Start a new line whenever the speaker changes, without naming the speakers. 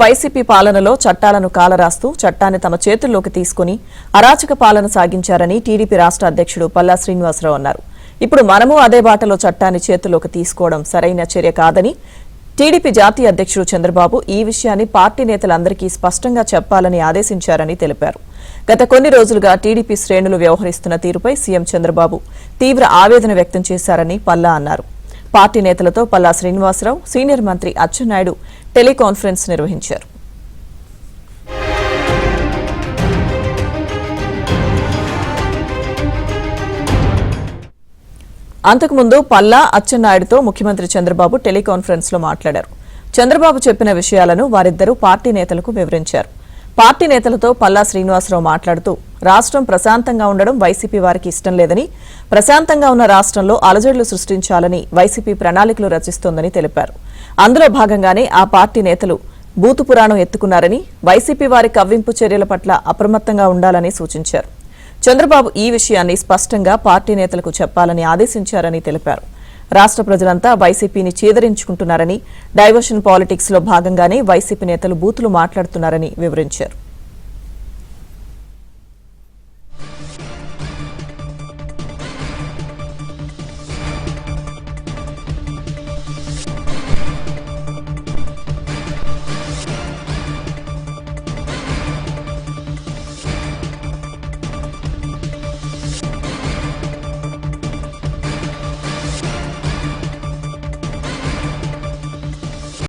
YCP పాలనలో చట్టాలను కాలరాస్తూ చట్టాన్ని తమ చేతుల్లోకి తీసుకుని అరాచక పాలన సాగించారని టీడీపీ రాష్ట్ర అధ్యక్షుడు పల్లా శ్రీనివాసరావు అన్నారు. ఇప్పుడు మనము అదే బాటలో చట్టాన్ని చేతుల్లోకి తీసుకోవడం సరైన చర్య కాదని టీడీపీ జాతీయ అధ్యక్షుడు చంద్రబాబు ఈ విషయాన్ని పార్టీ నేతలందరికీ స్పష్టంగా చెప్పాలని ఆదేశించారని తెలిపారు. గత కొన్ని రోజులుగా టీడీపీ శ్రేణులు వ్యవహరిస్తున్న తీరుపై సీఎం చంద్రబాబు తీవ్ర ఆవేదన వ్యక్తం చేశారని పల్లా అన్నారు. పార్టీ నేతలతో పల్లా శ్రీనివాసరావు, సీనియర్ మంత్రి అచ్చెన్నాయుడు టెలికాన్ఫరెన్స్ నిర్వహించారు. అంతకుముందు పల్లా, అచ్చెన్నాయుడుతో ముఖ్యమంత్రి చంద్రబాబు టెలికాన్ఫరెన్స్ లో మాట్లాడారు. చంద్రబాబు చెప్పిన విషయాలను వారిద్దరూ పార్టీ నేతలకు వివరించారు. పార్టీ నేతలతో పల్లా శ్రీనివాసరావు మాట్లాడుతూ రాష్ట్రం ప్రశాంతంగా ఉండడం వైసీపీ వారికి ఇష్టం లేదని, ప్రశాంతంగా ఉన్న రాష్ట్రంలో అలజడులు సృష్టించాలని వైసీపీ ప్రణాళికలు రచిస్తోందని తెలిపారు. అందులో భాగంగానే ఆ పార్టీ నేతలు బూతు పురాణం ఎత్తుకున్నారని, వైసీపీ వారి కవ్వింపు చర్యల పట్ల అప్రమత్తంగా ఉండాలని సూచించారు. చంద్రబాబు ఈ విషయాన్ని స్పష్టంగా పార్టీ నేతలకు చెప్పాలని ఆదేశించారని తెలిపారు. రాష్ట్ర ప్రజలంతా వైసీపీని చీదరించుకుంటున్నారని, డైవర్షన్ పాలిటిక్స్ లో భాగంగానే వైసీపీ నేతలు బూతులు మాట్లాడుతున్నారని వివరించారు.